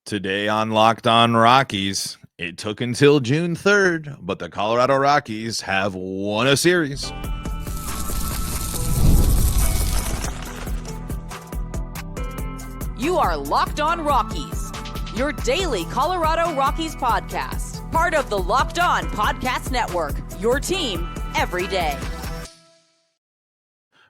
Today on Locked On Rockies, it took until June 3rd, but the Colorado Rockies have won a series. You are Locked On Rockies, your daily Colorado Rockies podcast, part of the Locked On Podcast Network, your team every day.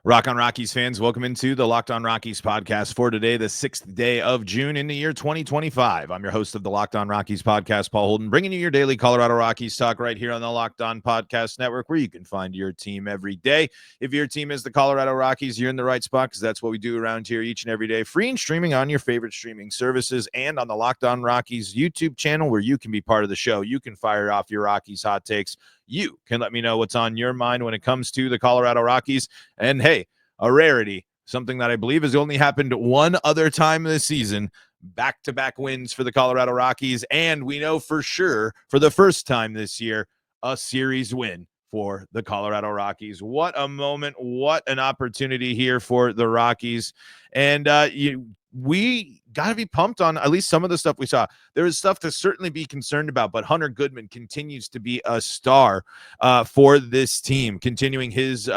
Rock on Rockies fans, welcome into the Locked On Rockies podcast for today, the 6th day of June in the year 2025. I'm your host of the Locked On Rockies podcast, Paul Holden, bringing you your daily Colorado Rockies talk right here on the Locked On Podcast Network, where you can find your team every day. If your team is the Colorado Rockies, you're in the right spot because that's what we do around here each and every day, free and streaming on your favorite streaming services and on the Locked On Rockies YouTube channel, where you can be part of the show. You can fire off your Rockies hot takes. You can let me know what's on your mind when it comes to the Colorado Rockies. And hey, a rarity, something that I believe has only happened one other time this season, back-to-back wins for the Colorado Rockies. And we know for sure, for the first time this year, a series win for the Colorado Rockies. What a moment. What an opportunity here for the Rockies. And we got to be pumped on at least some of the stuff we saw. There is stuff to certainly be concerned about, but Hunter Goodman continues to be a star for this team, continuing his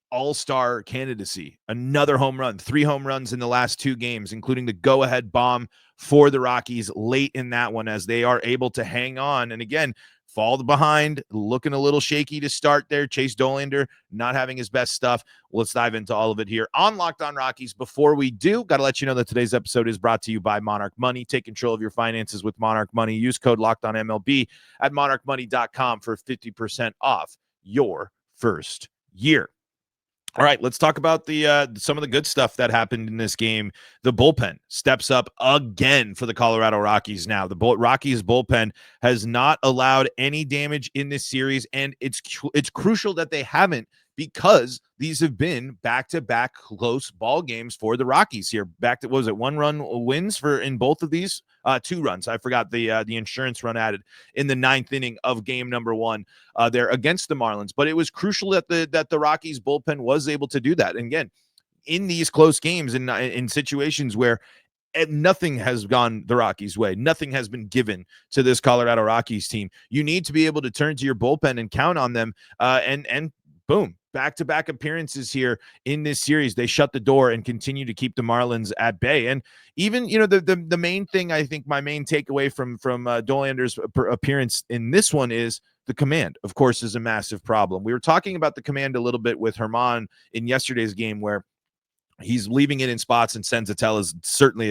all-star candidacy. Another home run, 3 home runs in the last 2 games, including the go-ahead bomb for the Rockies late in that one, as they are able to hang on. And again, fall behind, looking a little shaky to start there. Chase Dollander not having his best stuff. Let's dive into all of it here on Locked On Rockies. Before we do, got to let you know that today's episode is brought to you by Monarch Money. Take control of your finances with Monarch Money. Use code LOCKEDONMLB at monarchmoney.com for 50% off your first year. All right, let's talk about the some of the good stuff that happened in this game. The bullpen steps up again for the Colorado Rockies now. The Rockies bullpen has not allowed any damage in this series, and it's crucial that they haven't, because these have been back-to-back close ball games for the Rockies here. Back to, what was it, 1-run wins for in both of these? 2 runs. I forgot the insurance run added in the 9th inning of game number 1 there against the Marlins. But it was crucial that the Rockies bullpen was able to do that. And again, in these close games, in situations where nothing has gone the Rockies' way, nothing has been given to this Colorado Rockies team, you need to be able to turn to your bullpen and count on them. And boom, back-to-back appearances here in this series. They shut the door and continue to keep the Marlins at bay. And even, the main thing, I think my main takeaway from Dollander's appearance in this one is the command, of course, is a massive problem. We were talking about the command a little bit with Herman in yesterday's game, where he's leaving it in spots, and Senzatel is certainly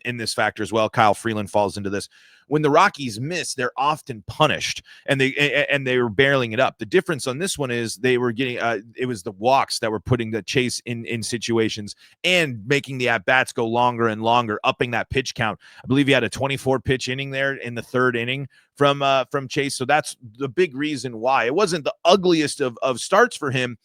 in this factor as well. Kyle Freeland falls into this. When the Rockies miss, they're often punished, and they were barreling it up. The difference on this one is they were getting it was the walks that were putting the Chase in situations and making the at-bats go longer and longer, upping that pitch count. I believe he had a 24-pitch inning there in the 3rd inning from Chase. So that's the big reason why. It wasn't the ugliest of starts for him,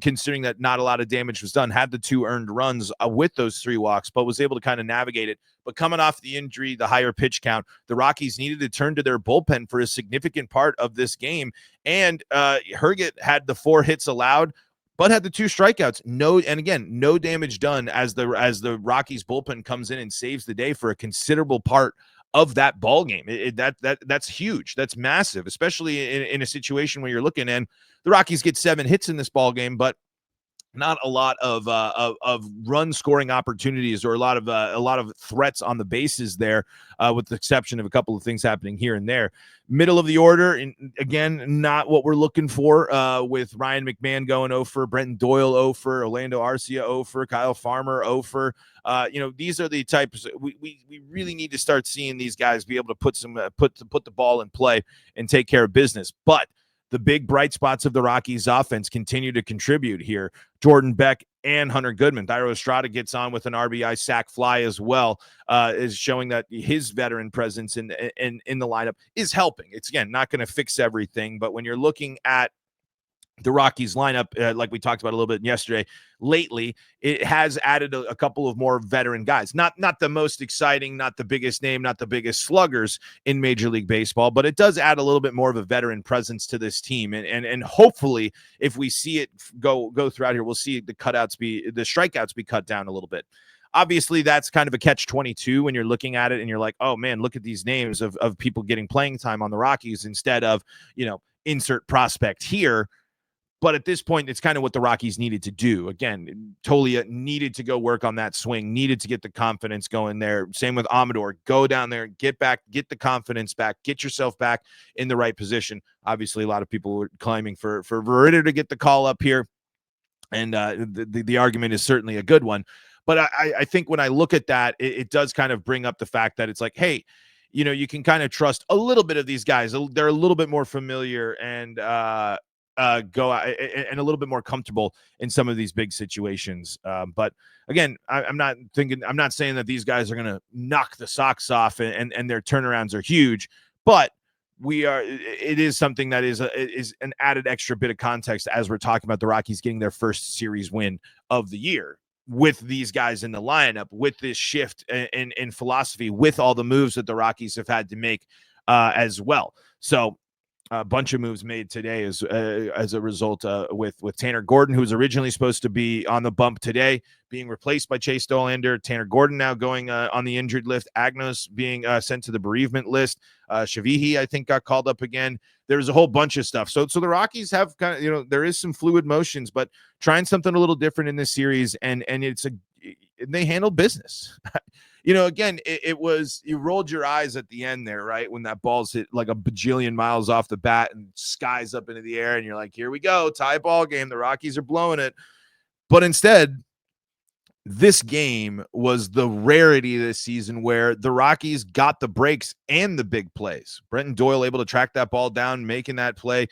considering that not a lot of damage was done, had the 2 earned runs with those 3 walks, but was able to kind of navigate it. But coming off the injury, the higher pitch count, the Rockies needed to turn to their bullpen for a significant part of this game. And Herget had the 4 hits allowed, but had the 2 strikeouts. No damage done as the Rockies bullpen comes in and saves the day for a considerable part of that ball game. That's huge. That's massive, especially in a situation where you're looking, and the Rockies get 7 hits in this ball game, but not a lot of run scoring opportunities, or a lot of threats on the bases there, with the exception of a couple of things happening here and there. Middle of the order, and again, not what we're looking for, with Ryan McMahon going 0 for, Brenton Doyle 0 for, Orlando Arcia 0 for, Kyle Farmer 0 for. These are the types we really need to start seeing these guys be able to put the ball in play and take care of business. But the big bright spots of the Rockies offense continue to contribute here. Jordan Beck and Hunter Goodman. Thairo Estrada gets on with an RBI sac fly as well, is showing that his veteran presence in the lineup is helping. It's, again, not going to fix everything, but when you're looking at the Rockies lineup, like we talked about a little bit yesterday, lately, it has added a couple of more veteran guys. Not the most exciting, not the biggest name, not the biggest sluggers in Major League Baseball, but it does add a little bit more of a veteran presence to this team. And hopefully, if we see it go throughout here, we'll see the strikeouts be cut down a little bit. obviously that's kind of a catch-22 when you're looking at it and you're like, oh man, look at these names of people getting playing time on the Rockies instead of, insert prospect here. But at this point, it's kind of what the Rockies needed to do. Again, Tolia needed to go work on that swing, needed to get the confidence going there. Same with Amador. Go down there, get back, get the confidence back, get yourself back in the right position. Obviously, a lot of people were climbing for Verita to get the call up here. And the argument is certainly a good one. But I think when I look at that, it does kind of bring up the fact that it's like, hey, you can kind of trust a little bit of these guys. They're a little bit more familiar and go out and a little bit more comfortable in some of these big situations. But again, I'm not saying that these guys are going to knock the socks off and their turnarounds are huge, but it is something that is an added extra bit of context as we're talking about the Rockies getting their first series win of the year with these guys in the lineup, with this shift in philosophy, with all the moves that the Rockies have had to make as well. So a bunch of moves made today as a result with Tanner Gordon, who was originally supposed to be on the bump today, being replaced by Chase Dollander. Tanner Gordon now going on the injured list. Agnos being sent to the bereavement list. Shavihi, I think, got called up again. There's a whole bunch of stuff. So the Rockies have kind of, there is some fluid motions, but trying something a little different in this series, and they handle business. Again, it was, you rolled your eyes at the end there, right? When that ball's hit like a bajillion miles off the bat and skies up into the air, and you're like, here we go, tie ball game. The Rockies are blowing it. But instead, this game was the rarity this season where the Rockies got the breaks and the big plays. Brenton Doyle able to track that ball down, making that play.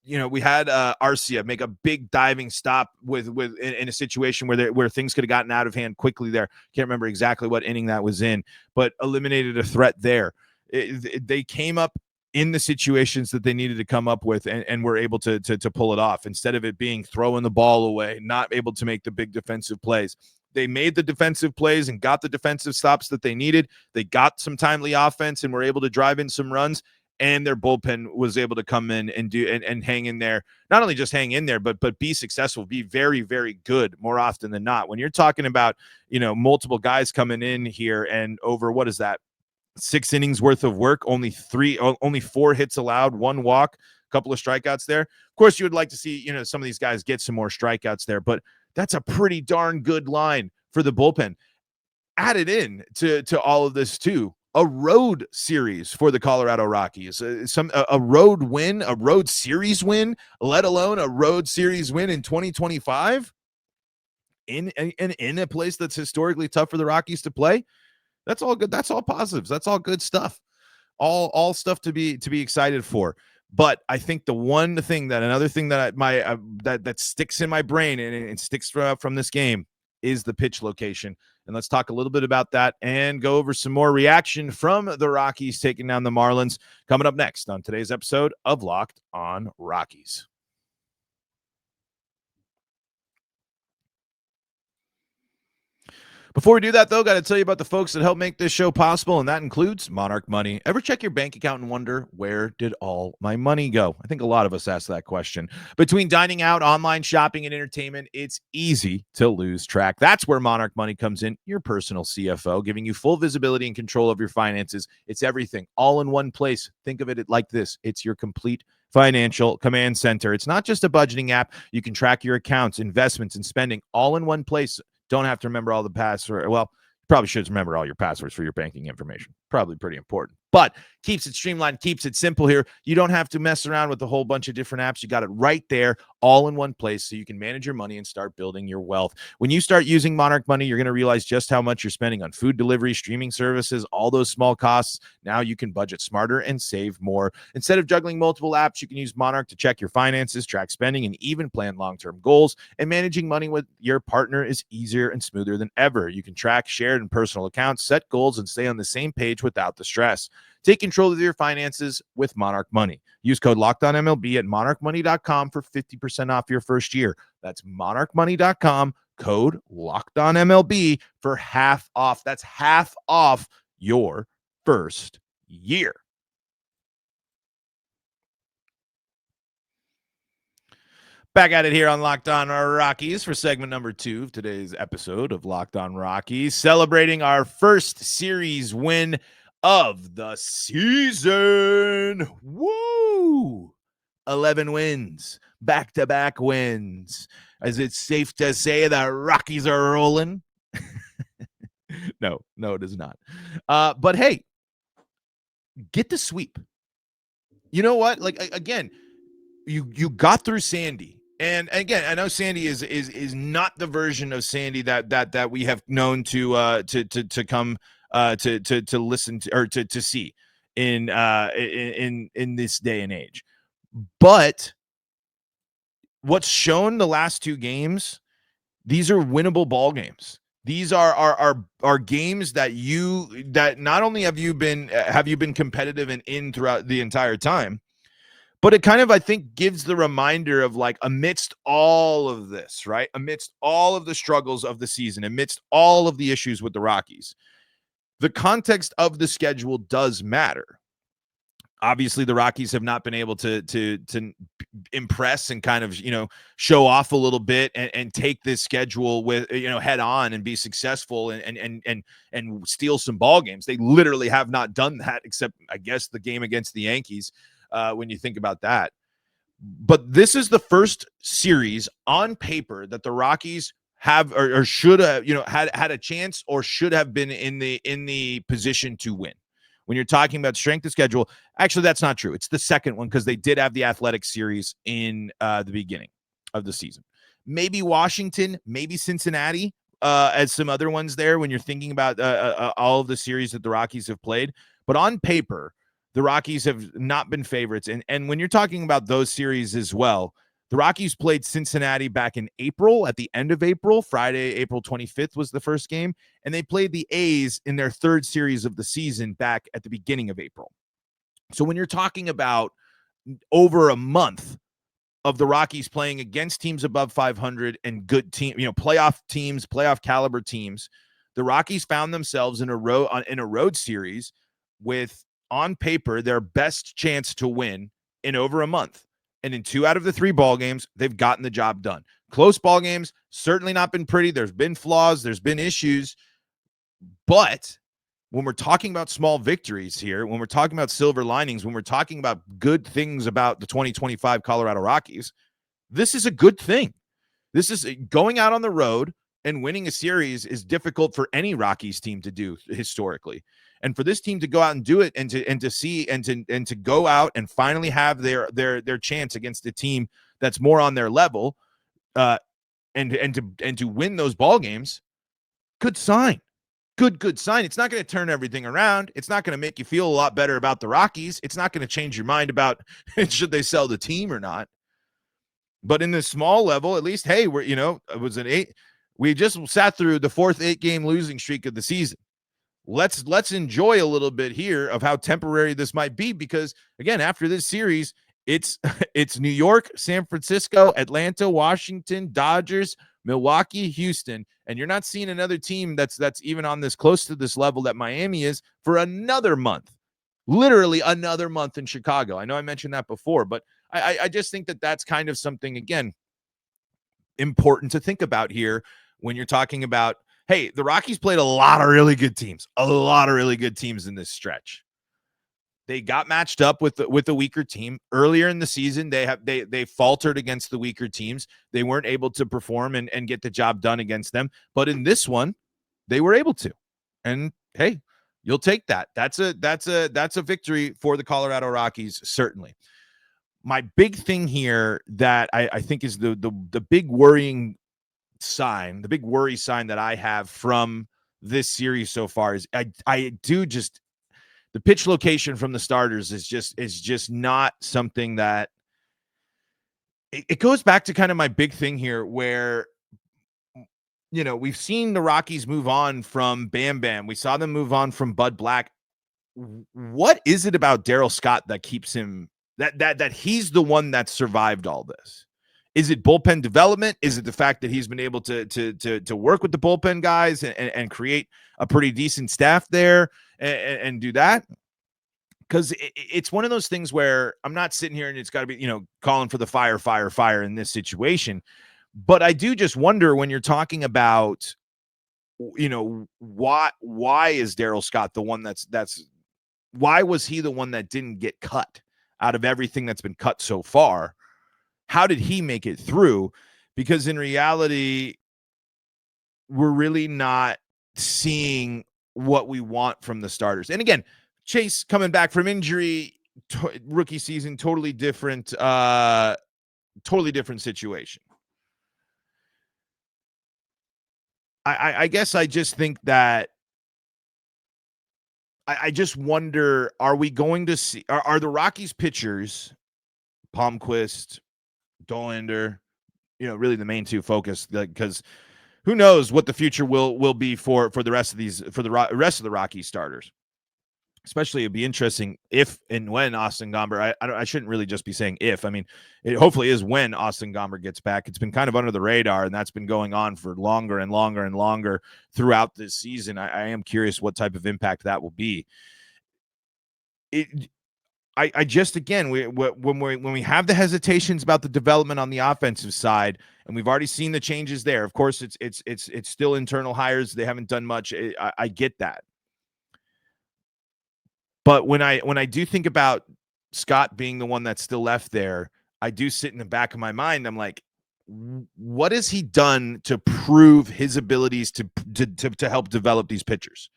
We had Arcia make a big diving stop in a situation where things could have gotten out of hand quickly there. Can't remember exactly what inning that was in, but eliminated a threat there. They came up in the situations that they needed to come up with and were able to pull it off instead of it being throwing the ball away, not able to make the big defensive plays. They made the defensive plays and got the defensive stops that they needed. They got some timely offense and were able to drive in some runs. And their bullpen was able to come in and do and hang in there. Not only just hang in there, but be successful, be very, very good more often than not. When you're talking about, multiple guys coming in here and over, what is that, 6 innings worth of work, only 4 hits allowed, 1 walk, a couple of strikeouts there. Of course, you would like to see, some of these guys get some more strikeouts there, but that's a pretty darn good line for the bullpen. Added in to all of this too, a road series for the Colorado Rockies, a road win, a road series win, let alone a road series win in 2025 in a place that's historically tough for the Rockies to play. That's all good. That's all positives. That's all good stuff. All stuff to be excited for. But I think another thing that that sticks in my brain and it sticks from this game is the pitch location. And let's talk a little bit about that and go over some more reaction from the Rockies taking down the Marlins coming up next on today's episode of Locked on Rockies. Before we do that, though, got to tell you about the folks that help make this show possible, and that includes Monarch Money. Ever check your bank account and wonder, where did all my money go? I think a lot of us ask that question. Between dining out, online shopping, and entertainment, it's easy to lose track. That's where Monarch Money comes in, your personal CFO, giving you full visibility and control of your finances. It's everything, all in one place. Think of it like this. It's your complete financial command center. It's not just a budgeting app. You can track your accounts, investments, and spending all in one place. Don't have to remember all the passwords. Well, you probably should remember all your passwords for your banking information. Probably pretty important. But keeps it streamlined, keeps it simple here. You don't have to mess around with a whole bunch of different apps. You got it right there, all in one place, so you can manage your money and start building your wealth. When you start using Monarch Money, you're going to realize just how much you're spending on food delivery, streaming services, all those small costs. Now you can budget smarter and save more. Instead of juggling multiple apps, you can use Monarch to check your finances, track spending, and even plan long-term goals. And managing money with your partner is easier and smoother than ever. You can track shared and personal accounts, set goals, and stay on the same page without the stress. Take control of your finances with Monarch Money. Use code LOCKEDONMLB at monarchmoney.com for 50% off your first year. That's monarchmoney.com, code LOCKEDONMLB for half off. That's half off your first year. Back at it here on Locked On Rockies for segment number 2 of today's episode of Locked On Rockies, celebrating our first series win of the season. Woo! 11 wins, back-to-back wins. Is it safe to say the Rockies are rolling? No, it is not. But hey, get the sweep. You know what? Like, again, you got through Sandy. And again, I know Sandy is not the version of Sandy that we have known to come to listen to or to see in this day and age. But what's shown the last 2 games, these are winnable ball games. These are games that not only have you been competitive and in throughout the entire time, but it kind of, I think, gives the reminder of, like, amidst all of this, right? Amidst all of the struggles of the season, amidst all of the issues with the Rockies, the context of the schedule does matter. Obviously, the Rockies have not been able to impress and kind of, show off a little bit and take this schedule with, head on and be successful and steal some ball games. They literally have not done that, except, I guess, the game against the Yankees. When you think about that. But this is the first series on paper that the Rockies have or should have, had a chance or should have been in the position to win. When you're talking about strength of schedule, actually, that's not true. It's the second one because they did have the Athletic series in the beginning of the season. Maybe Washington, maybe Cincinnati, as some other ones there when you're thinking about all of the series that the Rockies have played. But on paper, the Rockies have not been favorites. And when you're talking about those series as well, the Rockies played Cincinnati back in April, at the end of April. Friday, April 25th was the first game. And they played the A's in their third series of the season back at the beginning of April. So when you're talking about over a month of the Rockies playing against teams above 500 and good team, playoff teams, playoff caliber teams, the Rockies found themselves in a road series with, on paper, their best chance to win in over a month. And in 2 out of the 3 ball games, they've gotten the job done. Close ball games, certainly not been pretty. There's been flaws. There's been issues. But when we're talking about small victories here, when we're talking about silver linings, when we're talking about good things about the 2025 Colorado Rockies, this is a good thing. This is going out on the road and winning a series is difficult for any Rockies team to do historically. And for this team to go out and do it and to go out and finally have their chance against a team that's more on their level, and to win those ball games, good sign. Good sign. It's not going to turn everything around. It's not going to make you feel a lot better about the Rockies. It's not going to change your mind about should they sell the team or not. But in the small level, at least, hey, it was an 8. We just sat through the 4th 8-game losing streak of the season. Let's enjoy a little bit here of how temporary this might be, because again, after this series, it's New York, San Francisco, Atlanta, Washington, Dodgers, Milwaukee, Houston, and you're not seeing another team that's even on this close to this level that Miami is for another month. Literally another month in Chicago. I know I mentioned that before, but I just think that that's kind of something, again, important to think about here when you're talking about, hey, the Rockies played a lot of really good teams in this stretch. They got matched up with a weaker team earlier in the season. They faltered against the weaker teams. They weren't able to perform and get the job done against them. But in this one, they were able to. And hey, you'll take that. That's a victory for the Colorado Rockies, certainly. My big thing here that I think is the big worrying sign, the big worry sign that I have from this series so far is I do just, the pitch location from the starters is just not something that it goes back to kind of my big thing here where, we've seen the Rockies move on from Bam Bam. We saw them move on from Bud Black. What is it about Darryl Scott that keeps him that he's the one that survived all this? Is it bullpen development? Is it the fact that he's been able to work with the bullpen guys and create a pretty decent staff there and do that? because it's one of those things where I'm not sitting here and it's got to be, calling for the fire in this situation. But I do just wonder when you're talking about, why is Darryl Scott the one why was he the one that didn't get cut out of everything that's been cut so far? How did he make it through? Because in reality, we're really not seeing what we want from the starters. And again, Chase coming back from injury, rookie season, totally different situation. I guess I just think that I just wonder, are we going to see, are the Rockies pitchers, Palmquist, Dollander, really the main two focus, because who knows what the future will be for the rest of the Rockies starters. Especially it'd be interesting if and when Austin Gomber, I shouldn't really just be saying if. I mean, it hopefully is when Austin Gomber gets back. It's been kind of under the radar, and that's been going on for longer and longer and longer throughout this season. I am curious what type of impact that will be. I just, again, when we have the hesitations about the development on the offensive side, and we've already seen the changes there. Of course, it's still internal hires. They haven't done much. I get that. But when I do think about Scott being the one that's still left there, I do sit in the back of my mind. I'm like, what has he done to prove his abilities to help develop these pitchers?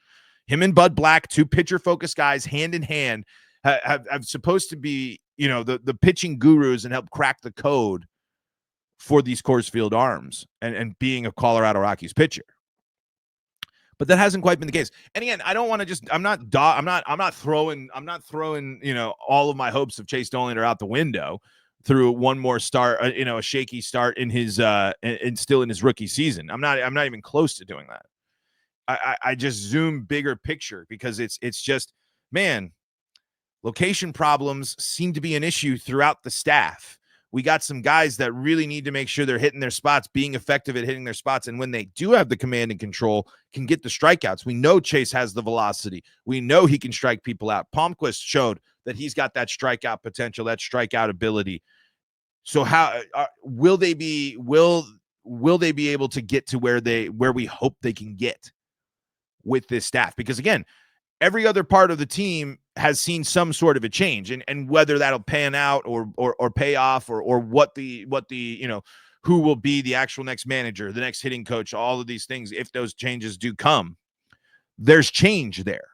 Him and Bud Black, two pitcher-focused guys, hand in hand, have supposed to be, the pitching gurus and help crack the code for these Coors Field arms and being a Colorado Rockies pitcher. But that hasn't quite been the case. And again, I don't want to just, I'm not throwing, all of my hopes of Chase Dollander out the window through one more start, a shaky start in his, and still in his rookie season. I'm not even close to doing that. I just zoom bigger picture because it's just, man, location problems seem to be an issue throughout the staff. We got some guys that really need to make sure they're hitting their spots, being effective at hitting their spots. And when they do have the command and control, can get the strikeouts. We know Chase has the velocity. We know he can strike people out. Palmquist showed that he's got that strikeout potential, that strikeout ability. So how will they be able to get to where we hope they can get with this staff? Because again, every other part of the team has seen some sort of a change, and whether that'll pan out or pay off or what the who will be the actual next manager, the next hitting coach, all of these things, if those changes do come, there's change there.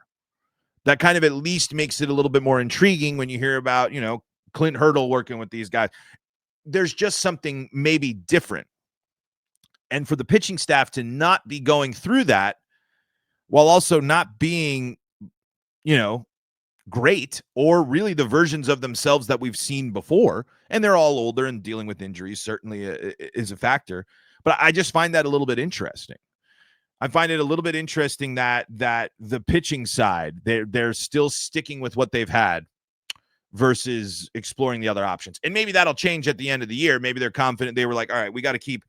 That kind of at least makes it a little bit more intriguing when you hear about, Clint Hurdle working with these guys. There's just something maybe different. And for the pitching staff to not be going through that while also not being, great, or really the versions of themselves that we've seen before, and they're all older and dealing with injuries certainly is a factor. But I just find that a little bit interesting. I find it a little bit interesting that the pitching side, they're still sticking with what they've had versus exploring the other options. And maybe that'll change at the end of the year. Maybe they're confident. They were like, all right, we got to keep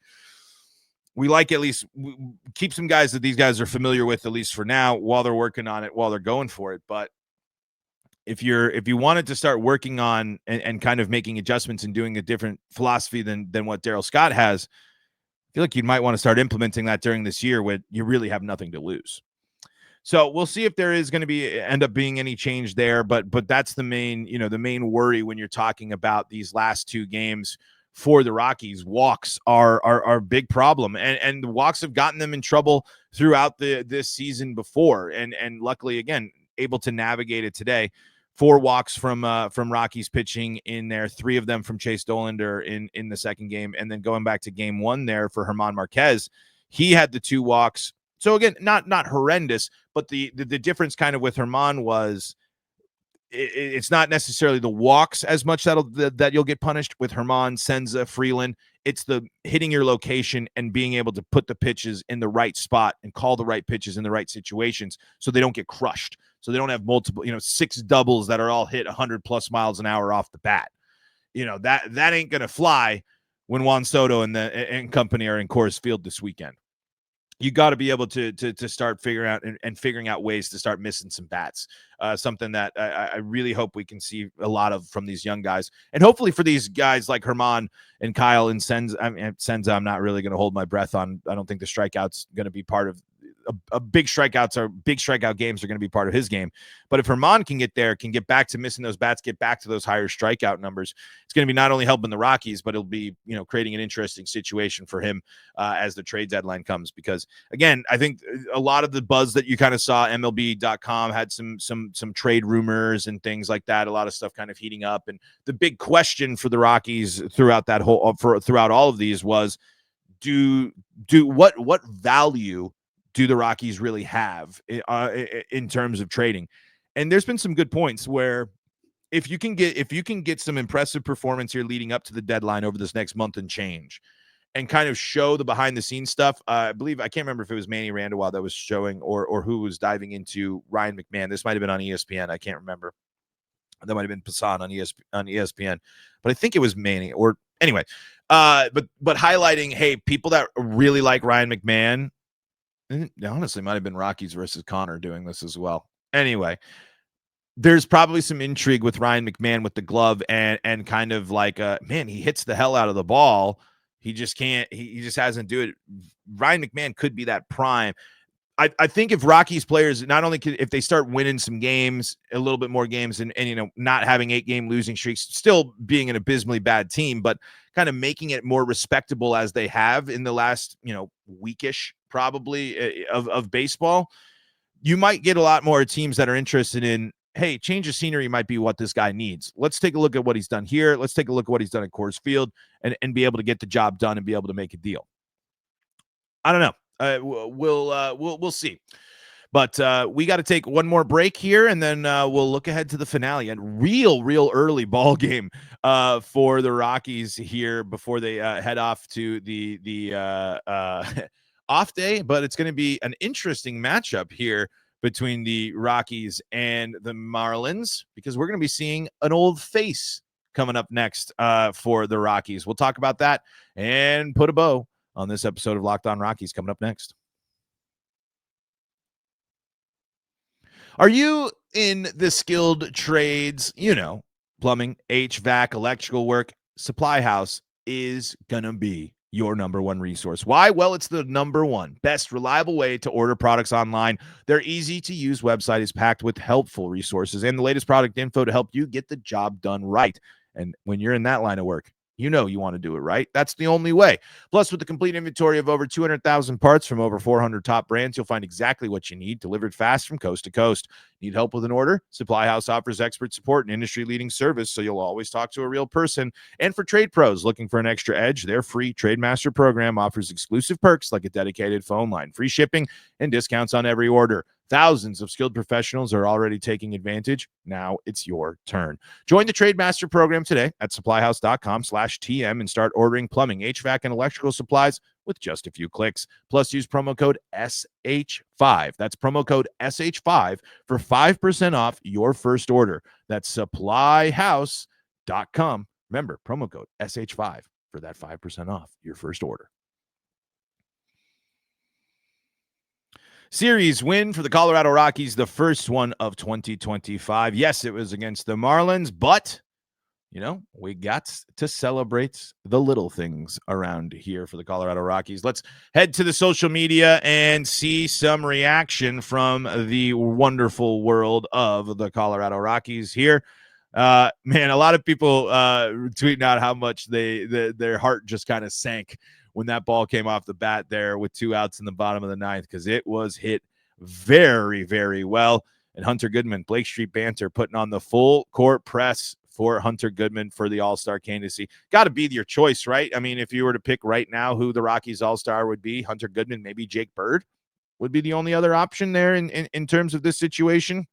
some guys that these guys are familiar with, at least for now, while they're working on it, while they're going for it. But if you wanted to start working on and kind of making adjustments and doing a different philosophy than what Darryl Scott has, I feel like you might want to start implementing that during this year when you really have nothing to lose. So we'll see if there is going to end up being any change there. But that's the main worry when you're talking about these last two games for the Rockies. Walks are a big problem, and the walks have gotten them in trouble throughout this season before. And luckily, again, able to navigate it today. 4 walks from Rockies pitching in there, 3 of them from Chase Dollander in the second game. And then going back to game 1 there for German Marquez, he had the 2 walks. So again, not horrendous, but the difference kind of with German was it's not necessarily the walks as much that you'll get punished with German, Senza, Freeland. It's the hitting your location and being able to put the pitches in the right spot and call the right pitches in the right situations so they don't get crushed. So they don't have multiple, 6 doubles that are all hit 100 plus miles an hour off the bat. That ain't going to fly when Juan Soto and company are in Coors Field this weekend. you got to be able to start figuring out ways to start missing some bats. Something that I really hope we can see a lot of from these young guys, and hopefully for these guys like Herman and Kyle and Senza. I'm not really going to hold my breath on. I don't think the strikeouts going to be part of big strikeout games are going to be part of his game. But if Herman can get there, can get back to missing those bats, get back to those higher strikeout numbers, it's going to be not only helping the Rockies, but it'll be, creating an interesting situation for him as the trade deadline comes. Because again, I think a lot of the buzz that you kind of saw, MLB.com had some trade rumors and things like that. A lot of stuff kind of heating up, and the big question for the Rockies throughout all of these was, what value do the Rockies really have in terms of trading? And there's been some good points where if you can get some impressive performance here leading up to the deadline over this next month and change, and kind of show the behind the scenes stuff. I can't remember if it was Manny Randall that was showing or who was diving into Ryan McMahon. This might've been on ESPN. I can't remember. That might've been Passan on ESPN, but I think it was Manny, or anyway, but highlighting, hey, people that really like Ryan McMahon. Honestly, might have been Rockies versus Connor doing this as well. Anyway, there's probably some intrigue with Ryan McMahon with the glove and kind of like, man, he hits the hell out of the ball. He just can't. He just hasn't do it. Ryan McMahon could be that prime. I think if Rockies players, not only if they start winning some games, a little bit more games, and not having 8-game losing streaks, still being an abysmally bad team, but kind of making it more respectable as they have in the last weekish probably of baseball, you might get a lot more teams that are interested in, hey, change of scenery might be what this guy needs. Let's take a look at what he's done here. Let's take a look at what he's done at Coors Field and be able to get the job done and be able to make a deal. I don't know. We'll see. But we got to take one more break here, and then we'll look ahead to the finale. And real early ball game for the Rockies here before they head off to the off day. But it's going to be an interesting matchup here between the Rockies and the Marlins, because we're going to be seeing an old face coming up next for the Rockies. We'll talk about that and put a bow on this episode of Locked On Rockies coming up next. Are you in the skilled trades? Plumbing, HVAC, electrical work. Supply House is going to be your number one resource. Why? Well, it's the number one best reliable way to order products online. Their easy-to-use website is packed with helpful resources and the latest product info to help you get the job done right. And when you're in that line of work, you want to do it right. That's the only way. Plus, with the complete inventory of over 200,000 parts from over 400 top brands, you'll find exactly what you need delivered fast from coast to coast. Need help with an order? Supply House offers expert support and industry-leading service, so you'll always talk to a real person. And for trade pros looking for an extra edge, their free TradeMaster program offers exclusive perks like a dedicated phone line, free shipping, and discounts on every order. Thousands of skilled professionals are already taking advantage. Now it's your turn. Join the TradeMaster program today at supplyhouse.com/TM and start ordering plumbing, HVAC, and electrical supplies with just a few clicks. Plus, use promo code SH5. That's promo code SH5 for 5% off your first order. That's supplyhouse.com. Remember, promo code SH5 for that 5% off your first order. Series win for the Colorado Rockies, the first one of 2025. Yes, it was against the Marlins, but, we got to celebrate the little things around here for the Colorado Rockies. Let's head to the social media and see some reaction from the wonderful world of the Colorado Rockies here. Man, a lot of people tweeting out how much their heart just kind of sank when that ball came off the bat there with 2 outs in the bottom of the ninth, because it was hit very, very well. And Hunter Goodman, Blake Street Banter, putting on the full court press for Hunter Goodman for the All-Star candidacy. Got to be your choice, right? I mean, if you were to pick right now who the Rockies All-Star would be, Hunter Goodman, maybe Jake Bird would be the only other option there in terms of this situation.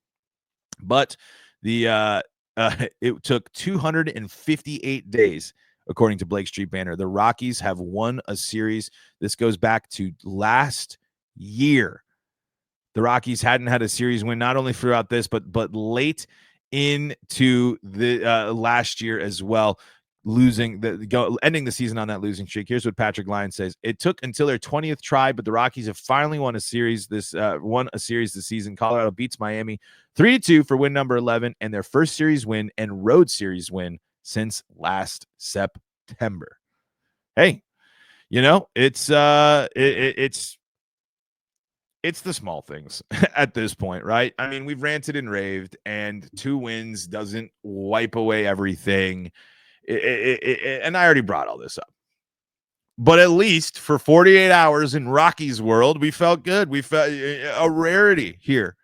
But it took 258 days, according to Blake Street Banner. The Rockies have won a series. This goes back to last year. The Rockies hadn't had a series win, not only throughout this, but late into the last year as well. ending the season on that losing streak. Here's what Patrick Lyon says: "It took until their 20th try, but the Rockies have finally won a series this season. Colorado beats Miami 3-2 for win number 11 and their first series win and road series win since last September." Hey, it's the small things at this point, right? I mean, we've ranted and raved, and 2 wins doesn't wipe away everything. And I already brought all this up. But at least for 48 hours in Rockies world, we felt good. We felt a rarity here.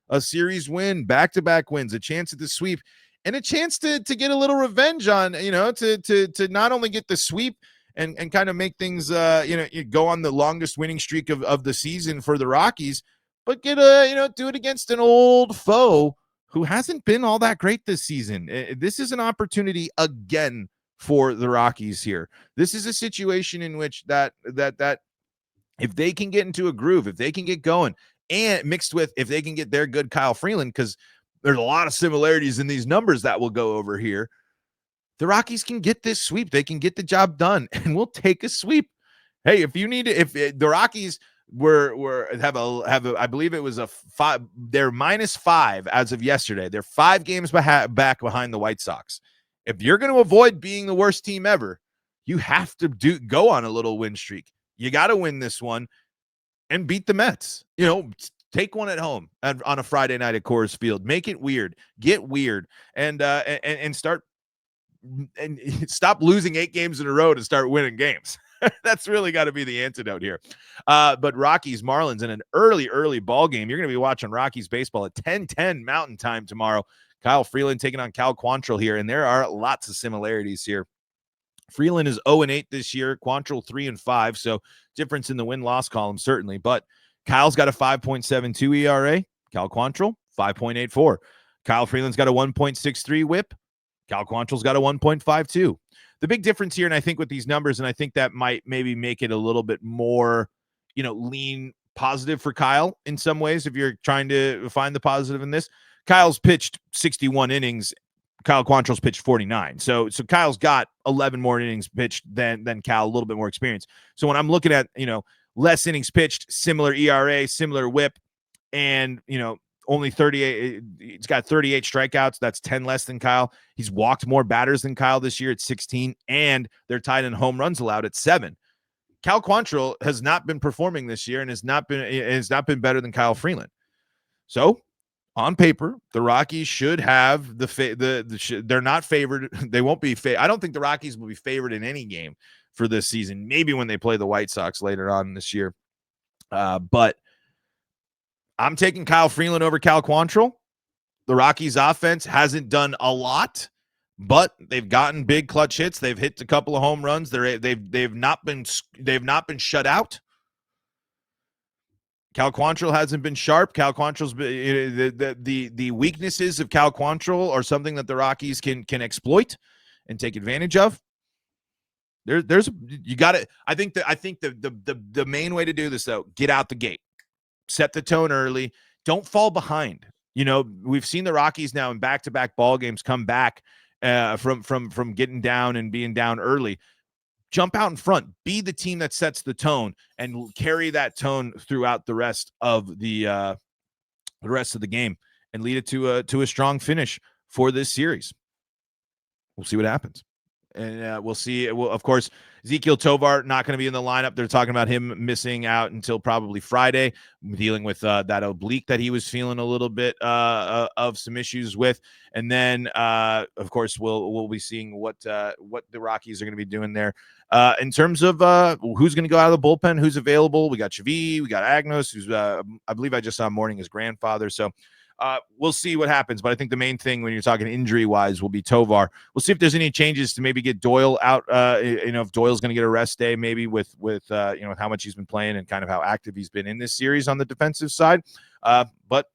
A series win, back-to-back wins, a chance at the sweep, and a chance to get a little revenge on, to not only get the sweep and kind of make things, go on the longest winning streak of the season for the Rockies, but get do it against an old foe who hasn't been all that great this season. This is an opportunity again for the Rockies here. This is a situation in which that if they can get into a groove, if they can get going, and mixed with if they can get their good Kyle Freeland, because there's a lot of similarities in these numbers that we'll go over here, the Rockies can get this sweep. They can get the job done, and we'll take a sweep. Hey, if you need it, if the Rockies have I believe it was a 5, they're -5 as of yesterday. They're 5 games back behind the White Sox. If you're going to avoid being the worst team ever, you have to go on a little win streak. You got to win this one and beat the Mets. Take one at home on a Friday night at Coors Field. Make it weird. Get weird, and start and stop losing 8 games in a row to start winning games. That's really got to be the antidote here. But Rockies Marlins in an early ball game. You're going to be watching Rockies baseball at 10:10 Mountain Time tomorrow. Kyle Freeland taking on Cal Quantrill here, and there are lots of similarities here. Freeland is 0-8 this year, Quantrill 3-5, so difference in the win-loss column certainly. But Kyle's got a 5.72 ERA, Cal Quantrill 5.84. Kyle Freeland's got a 1.63 WHIP. Cal Quantrill's got a 1.52. The big difference here, and I think with these numbers, and I think that might maybe make it a little bit more, lean positive for Kyle in some ways, if you're trying to find the positive in this. Kyle's pitched 61 innings. Kyle Quantrill's pitched 49. So Kyle's got 11 more innings pitched than Cal, a little bit more experience. So when I'm looking at, less innings pitched, similar ERA, similar WHIP, and, only 38. He's got 38 strikeouts. That's 10 less than Kyle. He's walked more batters than Kyle this year at 16, and they're tied in home runs allowed at 7. Cal Quantrill has not been performing this year and has not been better than Kyle Freeland. So on paper, the Rockies should have they're not favored. They won't be I don't think the Rockies will be favored in any game for this season. Maybe when they play the White Sox later on this year. But I'm taking Kyle Freeland over Cal Quantrill. The Rockies offense hasn't done a lot, but they've gotten big clutch hits. They've hit a couple of home runs. They've not been shut out. Cal Quantrill hasn't been sharp. Cal Quantrill's the weaknesses of Cal Quantrill are something that the Rockies can exploit and take advantage of. You got it. I think the main way to do this, though, get out the gate. Set the tone early. Don't fall behind. We've seen the Rockies now in back-to-back ball games come back from getting down and being down early. Jump out in front. Be the team that sets the tone and carry that tone throughout the rest of the game and lead it to a strong finish for this series. We'll see what happens. And we'll see. Well, of course, Ezequiel Tovar not going to be in the lineup. They're talking about him missing out until probably Friday, dealing with that oblique that he was feeling a little bit of some issues with. And then, of course, we'll be seeing what the Rockies are going to be doing there in terms of who's going to go out of the bullpen, who's available. We got Chavi, we got Agnos, who's I believe I just saw mourning his grandfather. So. We'll see what happens, but I think the main thing when you're talking injury-wise will be Tovar. We'll see if there's any changes to maybe get Doyle out. If Doyle's going to get a rest day, maybe with how much he's been playing and kind of how active he's been in this series on the defensive side. But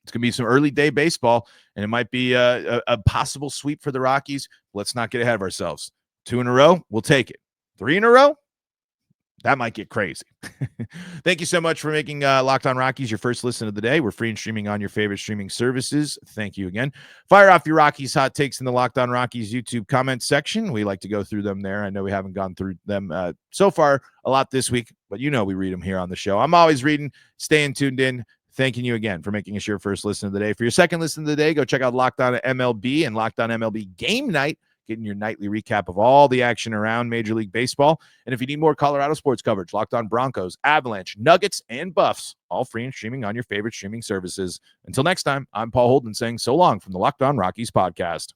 it's going to be some early day baseball, and it might be a possible sweep for the Rockies. Let's not get ahead of ourselves. 2 in a row, we'll take it. 3 in a row, that might get crazy. Thank you so much for making Locked On Rockies your first listen of the day. We're free and streaming on your favorite streaming services. Thank you again. Fire off your Rockies hot takes in the Locked On Rockies YouTube comment section. We like to go through them there. I know we haven't gone through them so far a lot this week, but you know we read them here on the show. I'm always reading, staying tuned in. Thanking you again for making us your first listen of the day. For your second listen of the day, go check out Locked On MLB and Locked On MLB Game Night, getting your nightly recap of all the action around Major League Baseball. And if you need more Colorado sports coverage, Locked On Broncos, Avalanche, Nuggets, and Buffs, all free and streaming on your favorite streaming services. Until next time, I'm Paul Holden saying so long from the Locked On Rockies podcast.